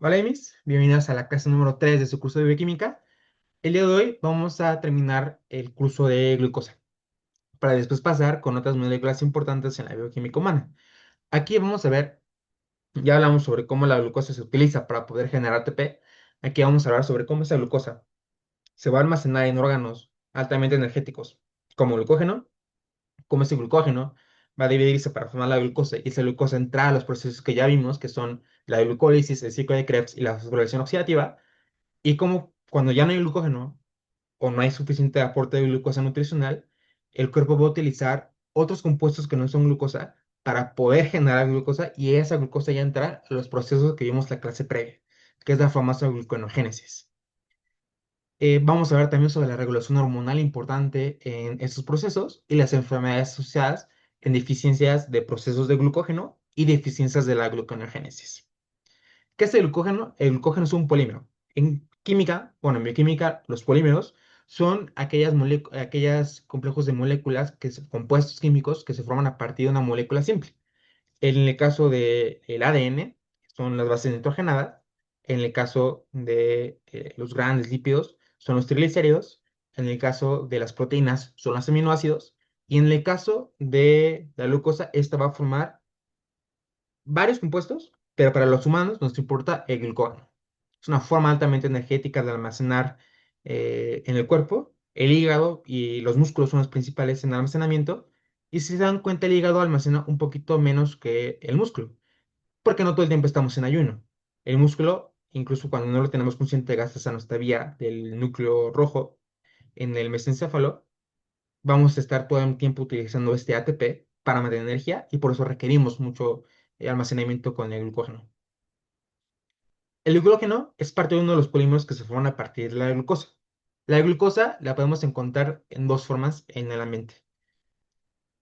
Hola, Emis. Bienvenidos a la clase número 3 de su curso de bioquímica. El día de hoy vamos a terminar el curso de glucosa para después pasar con otras moléculas importantes en la bioquímica humana. Aquí vamos a ver, ya hablamos sobre cómo la glucosa se utiliza para poder generar ATP. Aquí vamos a hablar sobre cómo esa glucosa se va a almacenar en órganos altamente energéticos, como glucógeno, cómo ese glucógeno va a dividirse para formar la glucosa y esa glucosa entra a los procesos que ya vimos, que son la glucólisis, el ciclo de Krebs y la fosforilación oxidativa. Y como cuando ya no hay glucógeno o no hay suficiente aporte de glucosa nutricional, el cuerpo va a utilizar otros compuestos que no son glucosa para poder generar glucosa y esa glucosa ya entra a los procesos que vimos la clase previa, que es la famosa gluconeogénesis. Vamos a ver también sobre la regulación hormonal importante en estos procesos y las enfermedades asociadas en deficiencias de procesos de glucógeno y deficiencias de la gluconeogénesis. ¿Qué es el glucógeno? El glucógeno es un polímero. En química, bueno, en bioquímica, los polímeros son aquellas complejos de moléculas, compuestos químicos que se forman a partir de una molécula simple. En el caso del ADN, son las bases nitrogenadas. En el caso de los grandes lípidos, son los triglicéridos. En el caso de las proteínas, son los aminoácidos. Y en el caso de la glucosa, esta va a formar varios compuestos, pero para los humanos nos importa el glucógeno. Es una forma altamente energética de almacenar en el cuerpo. El hígado y los músculos son los principales en almacenamiento. Y si se dan cuenta, el hígado almacena un poquito menos que el músculo, porque no todo el tiempo estamos en ayuno. El músculo, incluso cuando no lo tenemos consciente, gasta a nuestra vía del núcleo rojo en el mesencéfalo. Vamos a estar todo el tiempo utilizando este ATP para mantener energía y por eso requerimos mucho almacenamiento con el glucógeno. El glucógeno es parte de uno de los polímeros que se forman a partir de la glucosa. La glucosa la podemos encontrar en dos formas en el ambiente.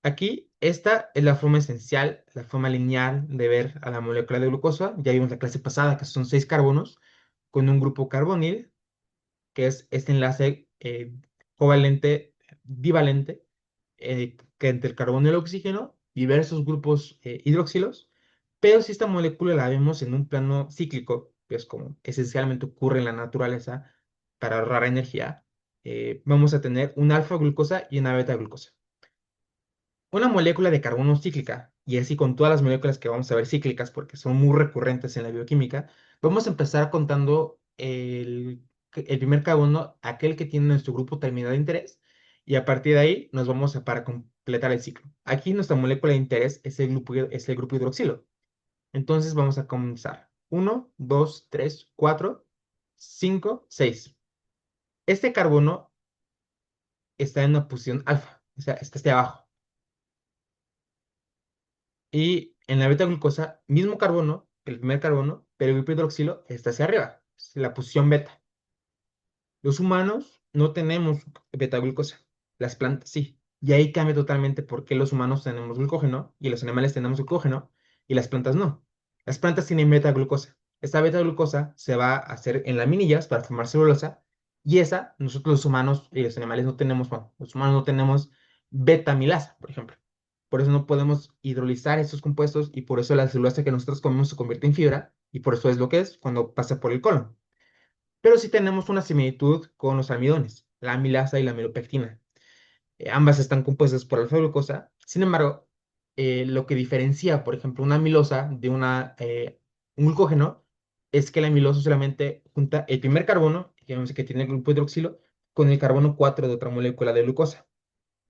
Aquí, esta es la forma esencial, la forma lineal de ver a la molécula de glucosa. Ya vimos la clase pasada que son 6 carbonos con un grupo carbonil, que es este enlace covalente, divalente, que entre el carbono y el oxígeno, diversos grupos hidroxilos, pero si esta molécula la vemos en un plano cíclico, que es como esencialmente ocurre en la naturaleza para ahorrar energía, vamos a tener una alfa glucosa y una beta glucosa. Una molécula de carbono cíclica, y así con todas las moléculas que vamos a ver cíclicas, porque son muy recurrentes en la bioquímica, vamos a empezar contando el primer carbono, aquel que tiene nuestro grupo terminal de interés, y a partir de ahí nos vamos a para completar el ciclo. Aquí nuestra molécula de interés es el grupo hidroxilo. Entonces vamos a comenzar. Uno, 2, 3, 4, 5, 6. Este carbono está en una posición alfa, o sea, está hacia abajo. Y en la beta glucosa, mismo carbono, el primer carbono, pero el grupo hidroxilo está hacia arriba, es la posición beta. Los humanos no tenemos beta glucosa, las plantas sí. Y ahí cambia totalmente por qué los humanos tenemos glucógeno y los animales tenemos glucógeno y las plantas no. Las plantas tienen beta glucosa. Esta beta glucosa se va a hacer en laminillas para formar celulosa y esa nosotros los humanos y los animales no tenemos, bueno, los humanos no tenemos beta milasa, por ejemplo. Por eso no podemos hidrolizar estos compuestos y por eso la celulosa que nosotros comemos se convierte en fibra y por eso es lo que es cuando pasa por el colon. Pero sí tenemos una similitud con los almidones, la amilasa y la amilopectina. Ambas están compuestas por alfa-glucosa. Sin embargo, lo que diferencia, por ejemplo, una amilosa de un glucógeno es que la amilosa solamente junta el primer carbono, que vemos que tiene el grupo hidroxilo, con el carbono 4 de otra molécula de glucosa.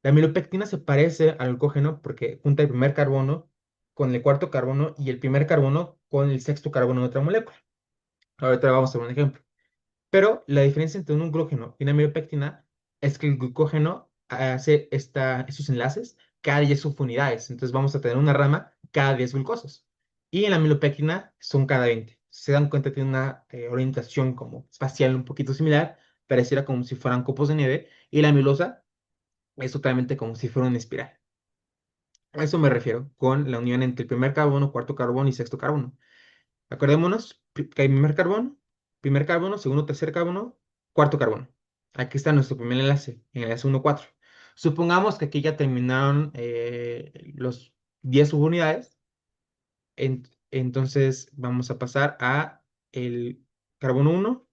La amilopectina se parece al glucógeno porque junta el primer carbono con el cuarto carbono y el primer carbono con el sexto carbono de otra molécula. Ahorita vamos a ver un ejemplo. Pero la diferencia entre un glucógeno y una amilopectina es que el glucógeno hace esos enlaces cada 10 subunidades. Entonces vamos a tener una rama cada 10 glucosas. Y en la amilopectina son cada 20. Si se dan cuenta, tiene una orientación como espacial un poquito similar, pareciera como si fueran copos de nieve. Y la amilosa es totalmente como si fuera una espiral. A eso me refiero con la unión entre el primer carbono, cuarto carbono y sexto carbono. Acordémonos que hay primer carbono, segundo, tercer carbono, cuarto carbono. Aquí está nuestro primer enlace, en el enlace 1, 4. Supongamos que aquí ya terminaron los 10 subunidades. Entonces vamos a pasar a el carbono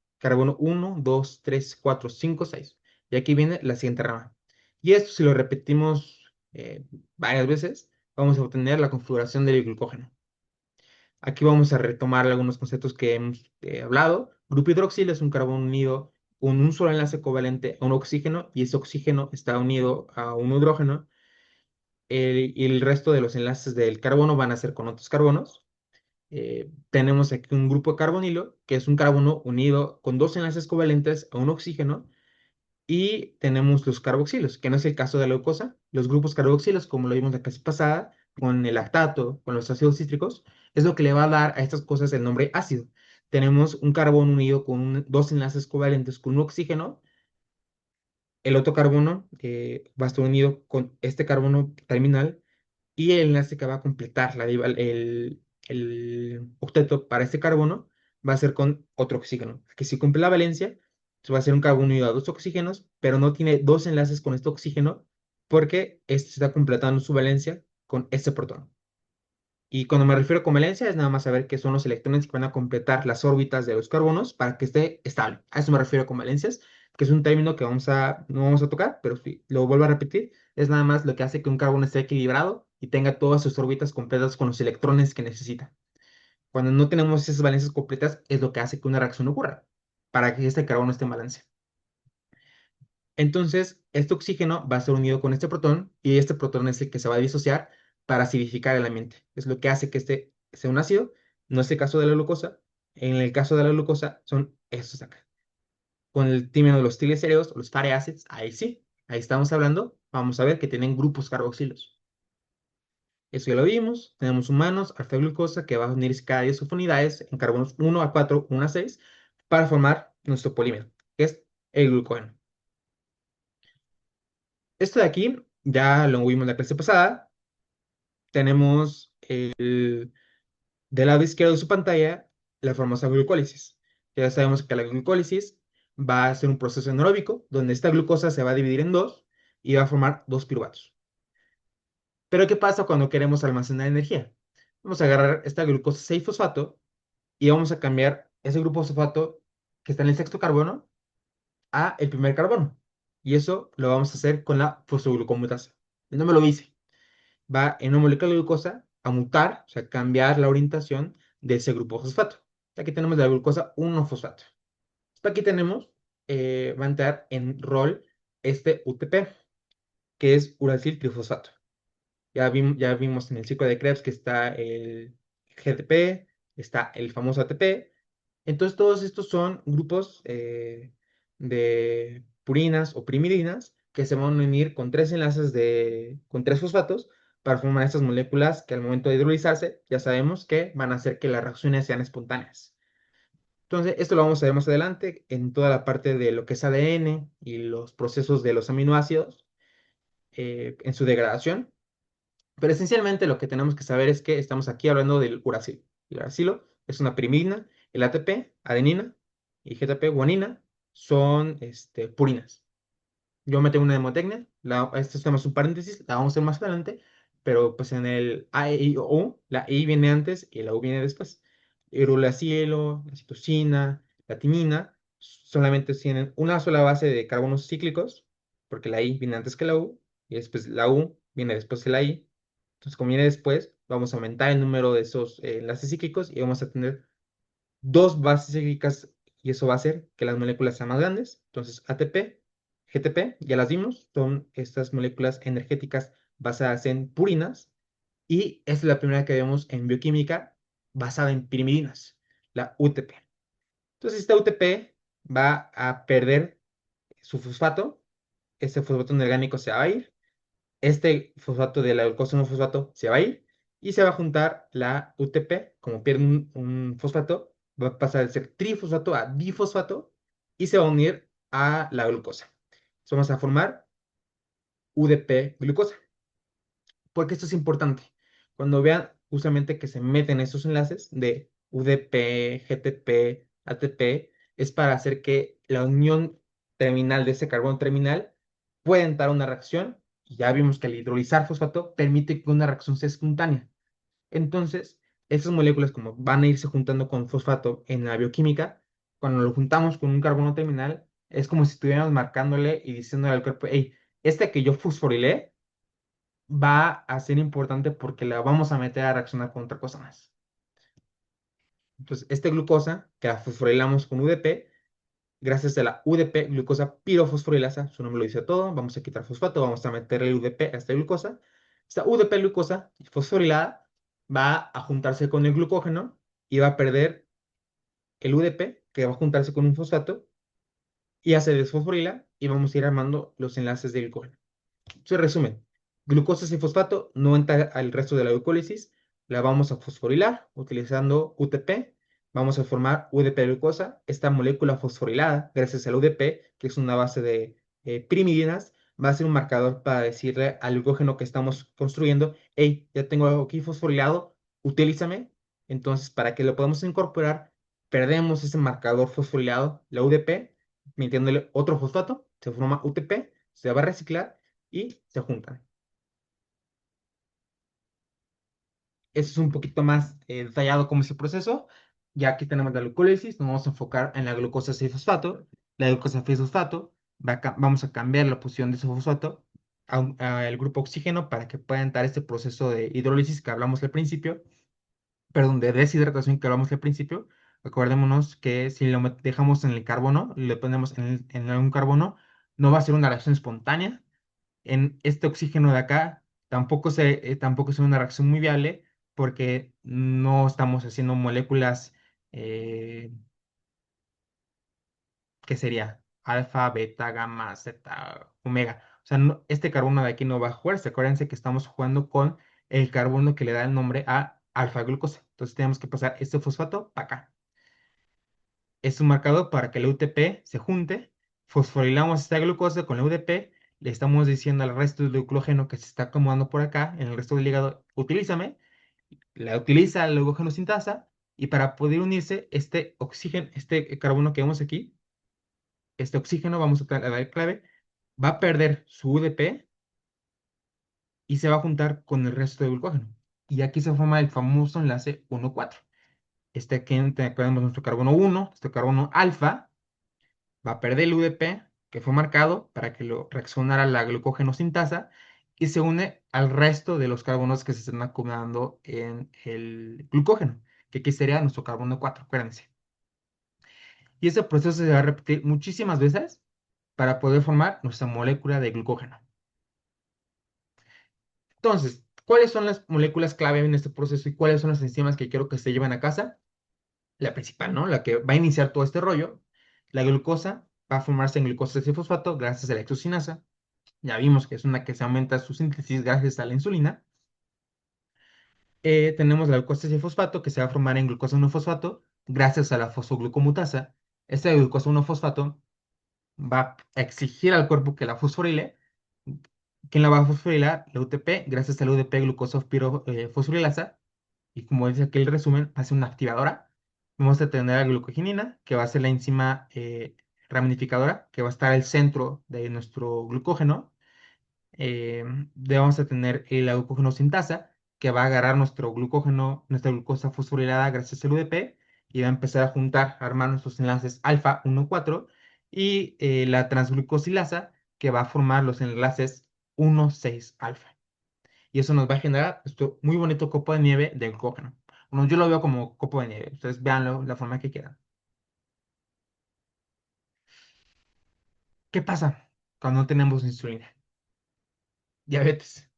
uno 2 3 4 5 6. Y aquí viene la siguiente rama. Y esto, si lo repetimos varias veces, vamos a obtener la configuración del glucógeno. Aquí vamos a retomar algunos conceptos que hemos hablado. Grupo hidroxilo es un carbono unido con un solo enlace covalente a un oxígeno y ese oxígeno está unido a un hidrógeno. Y el resto de los enlaces del carbono van a ser con otros carbonos. Tenemos aquí un grupo de carbonilo, que es un carbono unido con dos enlaces covalentes a un oxígeno, y tenemos los carboxilos, que no es el caso de la glucosa. Los grupos carboxilos, como lo vimos la clase pasada, con el lactato, con los ácidos cítricos, es lo que le va a dar a estas cosas el nombre ácido. Tenemos un carbono unido con dos enlaces covalentes con un oxígeno. El otro carbono va a estar unido con este carbono terminal y el enlace que va a completar el octeto para este carbono va a ser con otro oxígeno. Que si cumple la valencia, pues va a ser un carbono unido a dos oxígenos, pero no tiene dos enlaces con este oxígeno porque este está completando su valencia con este protón. Y cuando me refiero con valencia es nada más saber que son los electrones que van a completar las órbitas de los carbonos para que esté estable. A eso me refiero con valencias, que es un término que no vamos a tocar, pero si lo vuelvo a repetir, es nada más lo que hace que un carbono esté equilibrado y tenga todas sus órbitas completas con los electrones que necesita. Cuando no tenemos esas valencias completas, es lo que hace que una reacción ocurra, para que este carbono esté en balance. Entonces, este oxígeno va a ser unido con este protón y este protón es el que se va a disociar para acidificar el ambiente. Es lo que hace que este sea un ácido. No es el caso de la glucosa. En el caso de la glucosa son estos de acá. Con el término de los triglicéridos o los fatty acids, ahí sí, ahí estamos hablando. Vamos a ver que tienen grupos carboxilos. Eso ya lo vimos. Tenemos humanos, alfa glucosa, que va a unirse cada 10 subunidades en carbonos 1 a 4, 1 a 6, para formar nuestro polímero, que es el glucógeno. Esto de aquí ya lo vimos la clase pasada. Tenemos del lado izquierdo de su pantalla la famosa glucólisis. Ya sabemos que la glucólisis va a ser un proceso anaeróbico donde esta glucosa se va a dividir en dos y va a formar dos piruvatos. Pero ¿qué pasa cuando queremos almacenar energía? Vamos a agarrar esta glucosa 6-fosfato y vamos a cambiar ese grupo fosfato que está en el sexto carbono a el primer carbono. Y eso lo vamos a hacer con la fosfoglucomutasa. No me lo dice. Va en una molécula de glucosa a mutar, o sea, cambiar la orientación de ese grupo fosfato. Aquí tenemos la glucosa 1-fosfato. Aquí tenemos, va a entrar en rol este UTP, que es uracil trifosfato. Ya vimos en el ciclo de Krebs que está el GTP, está el famoso ATP. Entonces, todos estos son grupos de purinas o primidinas que se van a unir con tres enlaces con tres fosfatos para formar estas moléculas que al momento de hidrolizarse ya sabemos que van a hacer que las reacciones sean espontáneas. Entonces, esto lo vamos a ver más adelante en toda la parte de lo que es ADN y los procesos de los aminoácidos en su degradación. Pero esencialmente lo que tenemos que saber es que estamos aquí hablando del uracilo. El uracilo es una pirimidina, el ATP, adenina, y GTP, guanina, son purinas. Yo me tengo una mnemotecnia, esto es más un paréntesis, la vamos a hacer más adelante, pero pues en el A, E, I, O, U, la I viene antes y la U viene después. El uracilo, la citosina, la timina, solamente tienen una sola base de carbonos cíclicos, porque la I viene antes que la U, y después la U viene después que la I. Entonces, como viene después, vamos a aumentar el número de esos enlaces cíclicos y vamos a tener dos bases cíclicas y eso va a hacer que las moléculas sean más grandes. Entonces, ATP, GTP, ya las vimos, son estas moléculas energéticas basadas en purinas y esta es la primera que vemos en bioquímica basada en pirimidinas, la UTP. Entonces, esta UTP va a perder su fosfato, este fosfato inorgánico se va a ir, este fosfato de la glucosa no fosfato se va a ir y se va a juntar la UTP, como pierde un fosfato, va a pasar de ser trifosfato a difosfato y se va a unir a la glucosa. Entonces vamos a formar UDP glucosa. Porque esto es importante. Cuando vean justamente que se meten esos enlaces de UDP, GTP, ATP, es para hacer que la unión terminal de ese carbono terminal pueda entrar a una reacción. Y ya vimos que el hidrolizar fosfato permite que una reacción sea espontánea. Entonces, Estas moléculas, como van a irse juntando con fosfato en la bioquímica, cuando lo juntamos con un carbono terminal, es como si estuviéramos marcándole y diciéndole al cuerpo, hey, este que yo fosforilé va a ser importante porque la vamos a meter a reaccionar con otra cosa más. Entonces, este glucosa, que la fosforilamos con UDP, gracias a la UDP, glucosa pirofosforilasa, su nombre lo dice todo, vamos a quitar fosfato, vamos a meterle UDP a esta glucosa. Esta UDP glucosa fosforilada va a juntarse con el glucógeno y va a perder el UDP, que va a juntarse con un fosfato, y ya se desfosforila y vamos a ir armando los enlaces de glucógeno. Entonces, resumen, glucosa sin fosfato no entra al resto de la glucólisis, la vamos a fosforilar utilizando UTP, vamos a formar UDP glucosa, esta molécula fosforilada, gracias al UDP, que es una base de primidinas, va a ser un marcador para decirle al glucógeno que estamos construyendo, hey, ya tengo algo aquí fosforilado, utilízame. Entonces, para que lo podamos incorporar, perdemos ese marcador fosforilado, la UDP, metiéndole otro fosfato, se forma UTP, se va a reciclar y se juntan. Eso es un poquito más detallado como es el proceso. Ya aquí tenemos la glucólisis, nos vamos a enfocar en la glucosa 6-fosfato. La glucosa 6-fosfato, vamos a cambiar la posición de ese fosfato al grupo oxígeno para que pueda entrar este proceso de hidrólisis que hablamos al principio, perdón, de deshidratación que hablamos al principio. Acordémonos que si lo dejamos en el carbono, le ponemos en algún carbono, no va a ser una reacción espontánea. En este oxígeno de acá tampoco es una reacción muy viable porque no estamos haciendo moléculas, eh, ¿qué sería? Alfa, beta, gamma, zeta, omega. O sea, este carbono de aquí no va a jugarse. Acuérdense que estamos jugando con el carbono que le da el nombre a alfa glucosa. Entonces tenemos que pasar este fosfato para acá. Es un marcador para que la UTP se junte. Fosforilamos esta glucosa con la UDP. Le estamos diciendo al resto del glucógeno que se está acomodando por acá, en el resto del hígado, utilízame. La utiliza el glucógeno sintasa. Y para poder unirse, este oxígeno, este carbono que vemos aquí, este oxígeno, vamos a dar clave, va a perder su UDP y se va a juntar con el resto del glucógeno. Y aquí se forma el famoso enlace 1,4. Aquí tenemos nuestro carbono 1, nuestro carbono alfa va a perder el UDP que fue marcado para que lo reaccionara la glucógeno sintasa y se une al resto de los carbonos que se están acumulando en el glucógeno, que aquí sería nuestro carbono 4, acuérdense. Y ese proceso se va a repetir muchísimas veces para poder formar nuestra molécula de glucógeno. Entonces, ¿cuáles son las moléculas clave en este proceso y cuáles son las enzimas que quiero que se lleven a casa? La principal, ¿no? La que va a iniciar todo este rollo. La glucosa va a formarse en glucosa 6-fosfato gracias a la exocinasa. Ya vimos que es una que se aumenta su síntesis gracias a la insulina. Tenemos la glucosa 6-fosfato que se va a formar en glucosa 1-fosfato gracias a la fosfoglucomutasa. Esta glucosa 1-fosfato va a exigir al cuerpo que la fosforile. ¿Quién la va a fosforilar? La UTP, gracias a la UDP glucosa fosforilasa. Y como dice aquí el resumen, hace una activadora. Vamos a tener la glucogenina, que va a ser la enzima ramificadora, que va a estar al centro de nuestro glucógeno. Vamos a tener la glucógeno sintasa, que va a agarrar nuestro glucógeno, nuestra glucosa fosforilada gracias al UDP, y va a empezar a juntar, a armar nuestros enlaces alfa 1,4, y la transglucosilasa, que va a formar los enlaces 1,6 alfa. Y eso nos va a generar esto muy bonito copo de nieve de glucógeno. Bueno, yo lo veo como copo de nieve. Ustedes véanlo la forma que quieran. ¿Qué pasa cuando no tenemos insulina? Diabetes.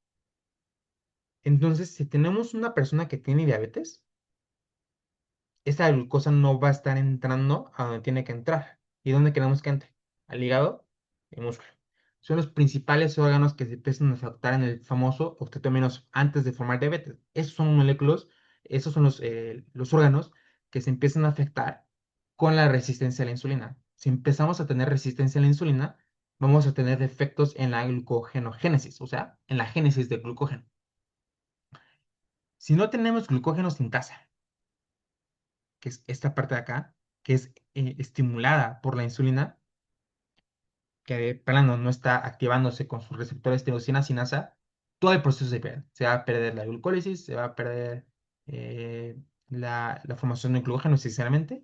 Entonces, si tenemos una persona que tiene diabetes, esa glucosa no va a estar entrando a donde tiene que entrar. ¿Y dónde queremos que entre? Al hígado y músculo. Son los principales órganos que se empiezan a afectar en el famoso octetominos antes de formar diabetes. Esos son moléculas, esos son los órganos que se empiezan a afectar con la resistencia a la insulina. Si empezamos a tener resistencia a la insulina, vamos a tener defectos en la glucogenogénesis, o sea, en la génesis del glucógeno. Si no tenemos glucógeno sintasa, que es esta parte de acá, que es estimulada por la insulina, que de plano no está activándose con sus receptores tirosina sinasa, todo el proceso se pierde. Se va a perder la glucólisis, se va a perder. eh, la formación de glucógeno esencialmente.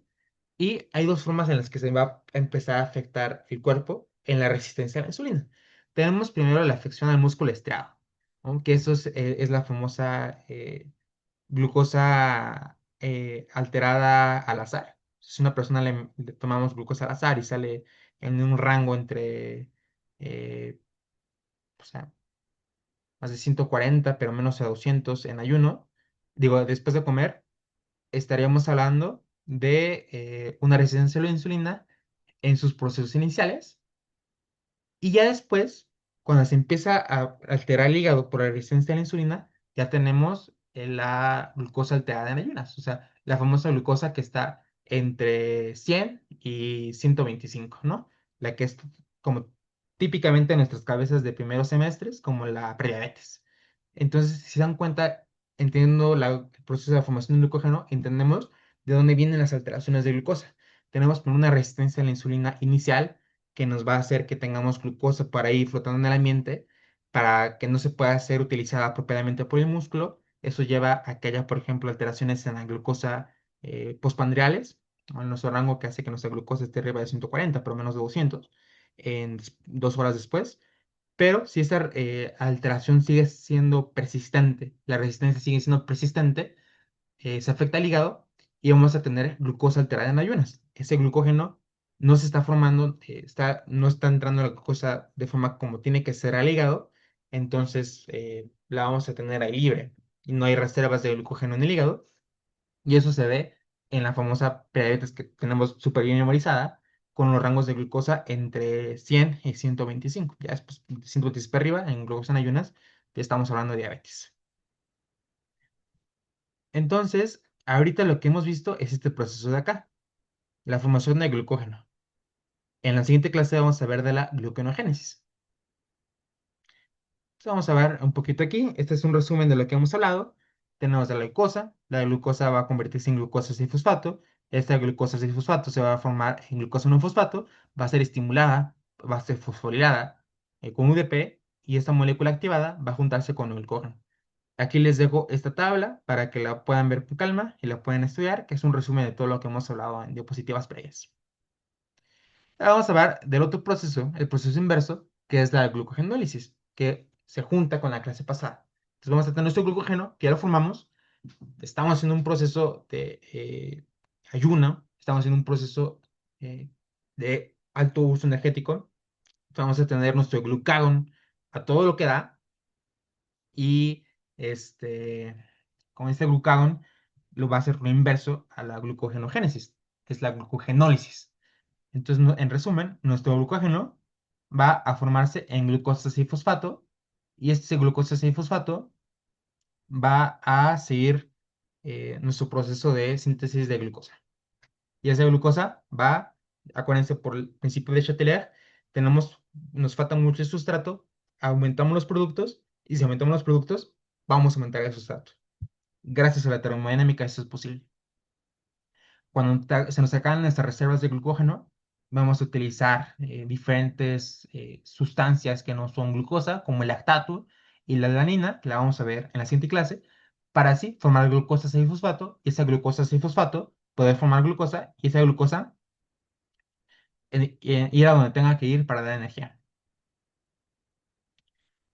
Y hay dos formas en las que se va a empezar a afectar el cuerpo en la resistencia a la insulina. Tenemos primero la afección al músculo estriado, ¿no? Que eso es la famosa glucosa alterada al azar. Si una persona le tomamos glucosa al azar y sale en un rango entre, o sea, más de 140 pero menos de 200 en ayuno, digo, después de comer, estaríamos hablando de una resistencia a la insulina en sus procesos iniciales. Y ya después, cuando se empieza a alterar el hígado por la resistencia a la insulina, ya tenemos la glucosa alterada en ayunas, o sea, la famosa glucosa que está entre 100 y 125, ¿no? La que es como típicamente en nuestras cabezas de primeros semestres, como la prediabetes. Entonces, si se dan cuenta, entendiendo el proceso de la formación de glucógeno, entendemos de dónde vienen las alteraciones de glucosa. Tenemos por una resistencia a la insulina inicial que nos va a hacer que tengamos glucosa por ahí flotando en el ambiente para que no se pueda ser utilizada apropiadamente por el músculo. Eso lleva a que haya, por ejemplo, alteraciones en la glucosa postprandiales, o en nuestro rango que hace que nuestra glucosa esté arriba de 140, pero menos de 200, en 2 horas después. Pero si esta alteración sigue siendo persistente, la resistencia sigue siendo persistente, se afecta al hígado y vamos a tener glucosa alterada en ayunas. Ese glucógeno no se está formando, no está entrando la glucosa de forma como tiene que ser al hígado, entonces la vamos a tener ahí libre y no hay reservas de glucógeno en el hígado. Y eso se ve en la famosa prediabetes que tenemos súper bien memorizada, con los rangos de glucosa entre 100 y 125. Ya después, 125 para arriba, en glucosa en ayunas, ya estamos hablando de diabetes. Entonces, ahorita lo que hemos visto es este proceso de acá, la formación de glucógeno. En la siguiente clase vamos a ver de la gluconeogénesis. Entonces, vamos a ver un poquito aquí. Este es un resumen de lo que hemos hablado. Tenemos la glucosa. La glucosa va a convertirse en glucosa 6-fosfato. Esta glucosa 6-fosfato se va a formar en glucosa 1-fosfato. Va a ser estimulada, va a ser fosforilada con UDP y esta molécula activada va a juntarse con el glucógeno. Aquí les dejo esta tabla para que la puedan ver con calma y la puedan estudiar, que es un resumen de todo lo que hemos hablado en diapositivas previas. Ahora vamos a hablar del otro proceso, el proceso inverso, que es la glucogenólisis, que se junta con la clase pasada. Entonces vamos a tener nuestro glucógeno, que ya lo formamos, estamos haciendo un proceso de ayuno, estamos haciendo un proceso eh, de alto uso energético, vamos a tener nuestro glucagón a todo lo que da, y este, con este glucagón lo va a hacer lo inverso a la glucogenogénesis, que es la glucogenólisis. Entonces, en resumen, nuestro glucógeno va a formarse en glucosa 6-fosfato y este glucosa 6-fosfato va a seguir nuestro proceso de síntesis de glucosa. Y esa glucosa va, acuérdense por el principio de Chatelain, nos falta mucho el sustrato, aumentamos los productos y si aumentamos los productos, vamos a aumentar el sustrato. Gracias a la termodinámica eso es posible. Cuando se nos acaban nuestras reservas de glucógeno, vamos a utilizar diferentes sustancias que no son glucosa, como el lactato y la alanina, que la vamos a ver en la siguiente clase, para así formar glucosa 6-fosfato y esa glucosa 6-fosfato poder formar glucosa y esa glucosa ir a donde tenga que ir para dar energía.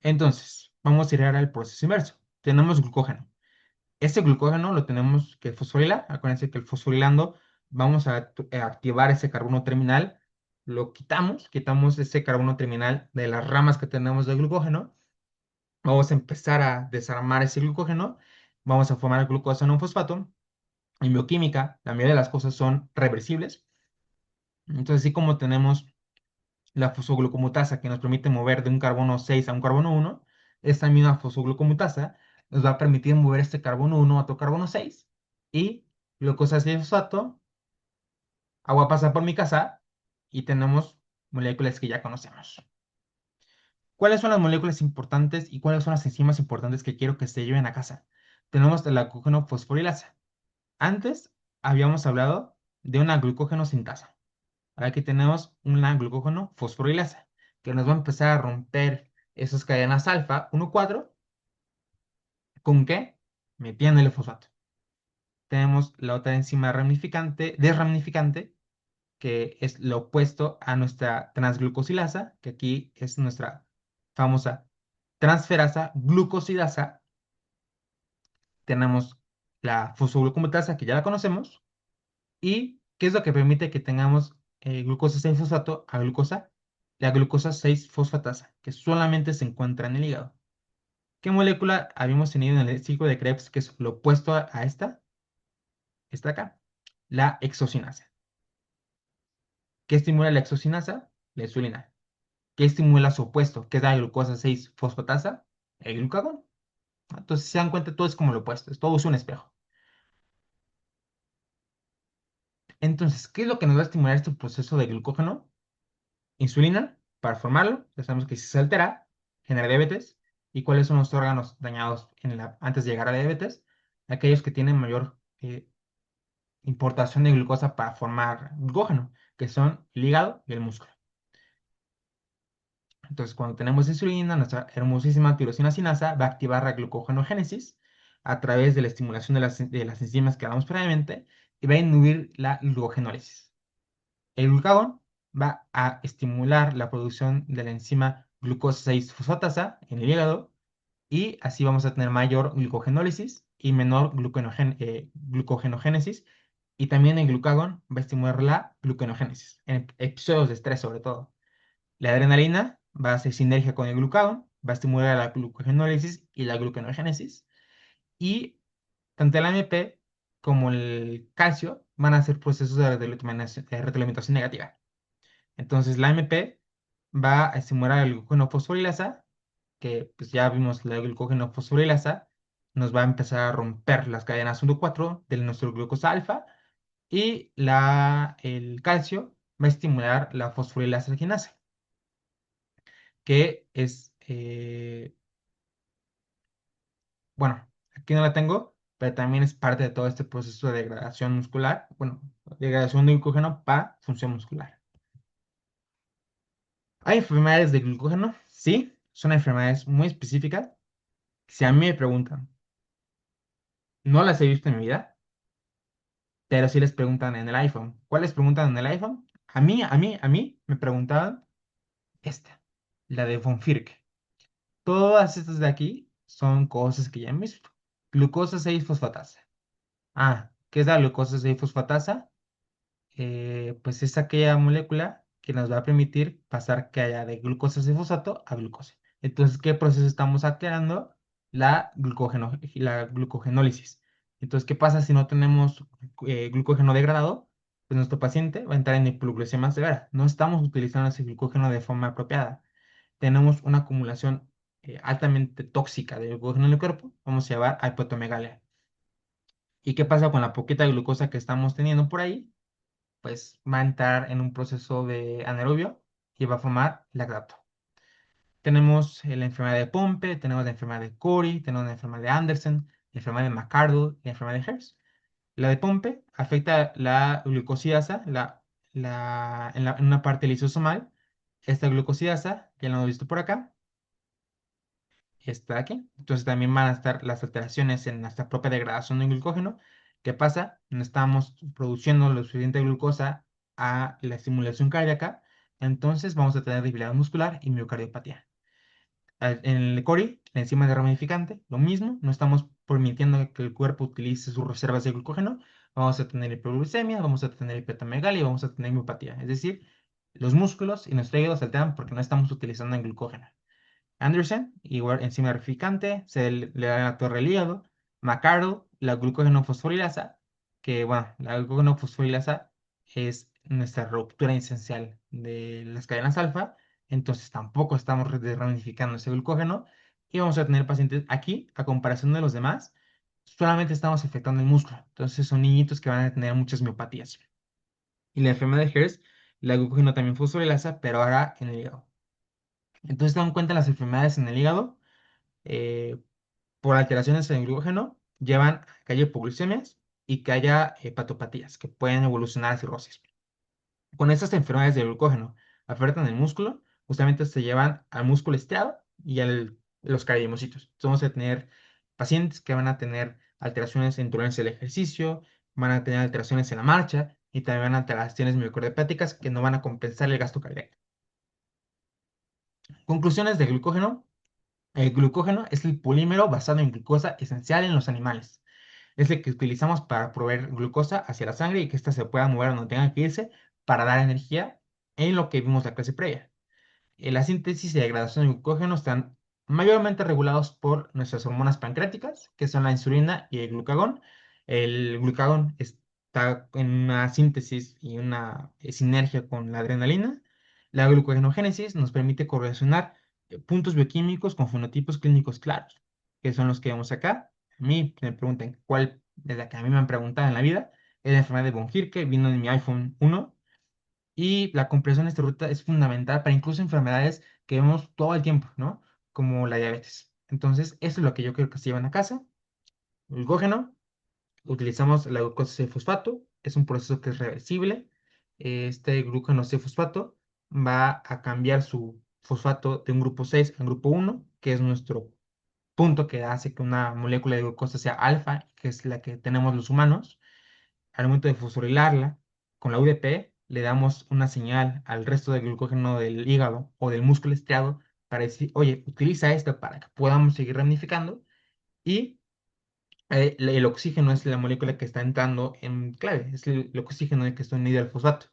Entonces, vamos a ir ahora al proceso inverso. Tenemos glucógeno. Ese glucógeno lo tenemos que fosforilar. Acuérdense que el fosforilando vamos a activar ese carbono terminal. Lo quitamos ese carbono terminal de las ramas que tenemos del glucógeno. Vamos a empezar a desarmar ese glucógeno. Vamos a formar glucosa no fosfato. En bioquímica, la mayoría de las cosas son reversibles. Entonces, así como tenemos la fosfoglucomutasa que nos permite mover de un carbono 6 a un carbono 1, esta misma fosfoglucomutasa nos va a permitir mover este carbono 1 a otro carbono 6 y glucosa 6-fosfato, agua pasa por mi casa y tenemos moléculas que ya conocemos. ¿Cuáles son las moléculas importantes y cuáles son las enzimas importantes que quiero que se lleven a casa? Tenemos la glucógeno fosforilasa. Antes habíamos hablado de una glucógeno sintasa. Ahora aquí tenemos una glucógeno fosforilasa que nos va a empezar a romper esas cadenas alfa 1,4. ¿Con qué? Metiéndole fosfato. tenemos la otra enzima ramificante, desramificante, que es lo opuesto a nuestra transglucosilasa, que aquí es nuestra famosa transferasa glucosidasa. Tenemos la fosfoglucometasa, que ya la conocemos, y ¿qué es lo que permite que tengamos glucosa 6-fosfato a glucosa? La glucosa 6-fosfatasa, que solamente se encuentra en el hígado. ¿Qué molécula habíamos tenido en el ciclo de Krebs, que es lo opuesto a esta? Esta acá, la exocinasa. ¿Qué estimula la exocinasa? La insulina. ¿Qué estimula su opuesto? ¿Qué es la glucosa 6-fosfatasa? El glucagón. Entonces, si se dan cuenta, todo es como lo opuesto, todo es un espejo. Entonces, ¿qué es lo que nos va a estimular este proceso de glucógeno? Insulina, para formarlo, ya sabemos que si se altera, genera diabetes. ¿Y cuáles son los órganos dañados antes de llegar a la diabetes? Aquellos que tienen mayor importación de glucosa para formar glucógeno, que son el hígado y el músculo. Entonces, cuando tenemos insulina, nuestra hermosísima tirosina sinasa va a activar la glucogenogénesis a través de la estimulación de las enzimas que hablamos previamente y va a inhibir la glucogenólisis. El glucagón va a estimular la producción de la enzima glucosa 6-fosfatasa en el hígado y así vamos a tener mayor glucogenólisis y menor glucogenogénesis. Y también el glucagón va a estimular la glucogenogénesis en episodios de estrés sobre todo. La adrenalina va a hacer sinergia con el glucagón, va a estimular la glucogenólisis y la gluconeogénesis. Y tanto el AMP como el calcio van a hacer procesos de retroalimentación negativa. Entonces la AMP va a estimular el glucógeno fosforilasa, que pues ya vimos la glucógeno fosforilasa, nos va a empezar a romper las cadenas 1,4 de nuestro glucosa alfa y el calcio va a estimular la fosforilasa alginasa, que es, bueno, aquí no la tengo, pero también es parte de todo este proceso de degradación muscular, bueno, degradación de glucógeno para función muscular. ¿Hay enfermedades de glucógeno? Sí, son enfermedades muy específicas. Si a mí me preguntan, no las he visto en mi vida, pero sí les preguntan en el iPhone. ¿Cuáles preguntan en el iPhone? A mí me preguntaban esta, la de von Firk. Todas estas de aquí son cosas que ya han visto. Glucosa 6-fosfatasa. Ah, ¿qué es la glucosa 6-fosfatasa? Pues es aquella molécula que nos va a permitir pasar que haya de glucosa 6-fosfato a glucosa. Entonces, ¿qué proceso estamos acelerando? La glucogenólisis. Entonces, ¿qué pasa si no tenemos glucógeno degradado? Pues nuestro paciente va a entrar en hipoglucemia severa. No estamos utilizando ese glucógeno de forma apropiada. Tenemos una acumulación altamente tóxica de glucógeno en el cuerpo, vamos a llevar a hipotomegalia. ¿Y qué pasa con la poquita glucosa que estamos teniendo por ahí? Pues va a entrar en un proceso de anaerobio y va a formar lactato. Tenemos la enfermedad de Pompe, tenemos la enfermedad de Cori, tenemos la enfermedad de Andersen, la enfermedad de McArdle y la enfermedad de Hers. La de Pompe afecta la glucosidasa en una parte lisosomal. Esta glucosidasa, ya lo hemos visto por acá, está aquí. Entonces también van a estar las alteraciones en nuestra propia degradación de glucógeno. ¿Qué pasa? No estamos produciendo lo suficiente glucosa a la estimulación cardíaca, entonces vamos a tener debilidad muscular y miocardiopatía. En el CORI, la enzima de ramificante, lo mismo, no estamos permitiendo que el cuerpo utilice sus reservas de glucógeno, vamos a tener hiperglucemia, vamos a tener hipermegalia y vamos a tener miopatía. Es decir, los músculos y nuestro hígado se alteran porque no estamos utilizando el glucógeno. Andersen, igual enzima ramificante, le da la torre al hígado. McArdle, la glucógeno fosforilasa, que bueno, la glucógeno fosforilasa es nuestra ruptura esencial de las cadenas alfa, entonces tampoco estamos ramificando ese glucógeno y vamos a tener pacientes aquí, a comparación de los demás, solamente estamos afectando el músculo, entonces son niñitos que van a tener muchas miopatías. Y la enfermedad de Hers, la glucógeno también fosforilasa, pero ahora en el hígado. Entonces, tengan en cuenta las enfermedades en el hígado eh, por alteraciones en el glucógeno llevan a que haya hipoglucemias y que haya hepatopatías que pueden evolucionar a cirrosis. Con estas enfermedades del glucógeno afectan el músculo, justamente se llevan al músculo estriado y a los cardiomocitos. Entonces vamos a tener pacientes que van a tener alteraciones en tolerancia al ejercicio, van a tener alteraciones en la marcha y también van a tener alteraciones miocardiopáticas que no van a compensar el gasto cardíaco. Conclusiones del glucógeno. El glucógeno es el polímero basado en glucosa esencial en los animales. Es el que utilizamos para proveer glucosa hacia la sangre y que ésta se pueda mover donde tenga que irse para dar energía en lo que vimos la clase previa. La síntesis y degradación de glucógeno están mayormente regulados por nuestras hormonas pancreáticas, que son la insulina y el glucagón. El glucagón está en una síntesis y una sinergia con la adrenalina. La glucogenogénesis nos permite correlacionar puntos bioquímicos con fenotipos clínicos claros, que son los que vemos acá. A mí me preguntan cuál es la que a mí me han preguntado en la vida. Es la enfermedad de von Hirke, vino en mi iPhone 1 y la comprensión de esta ruta es fundamental para incluso enfermedades que vemos todo el tiempo, ¿no? Como la diabetes. Entonces, eso es lo que yo creo que se llevan a casa. Glucógeno, utilizamos la glucosa 6-fosfato, es un proceso que es reversible. Este glucógeno 6-fosfato va a cambiar su fosfato de un grupo 6 a un grupo 1, que es nuestro punto que hace que una molécula de glucosa sea alfa, que es la que tenemos los humanos. Al momento de fosforilarla con la UDP, le damos una señal al resto del glucógeno del hígado o del músculo estriado para decir, oye, utiliza esto para que podamos seguir ramificando. Y el oxígeno es la molécula que está entrando en clave, es el oxígeno el que está unido al fosfato.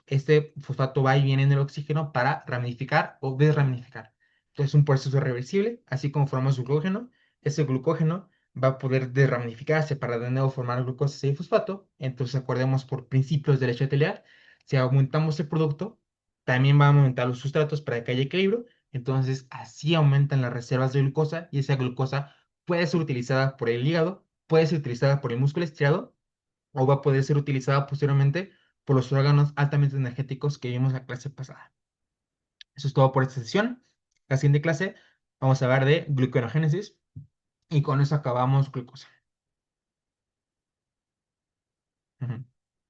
Este fosfato va y viene en el oxígeno para ramificar o desramificar. Entonces es un proceso reversible, así como formamos glucógeno, ese glucógeno va a poder desramificarse para de nuevo formar glucosa 6-fosfato. Entonces acordemos por principios de la chatelier, si aumentamos el producto, también va a aumentar los sustratos para que haya equilibrio. Entonces así aumentan las reservas de glucosa y esa glucosa puede ser utilizada por el hígado, puede ser utilizada por el músculo estriado o va a poder ser utilizada posteriormente por los órganos altamente energéticos que vimos la clase pasada. Eso es todo por esta sesión. La siguiente clase vamos a hablar de gluconeogénesis y con eso acabamos glucosa. Ujú.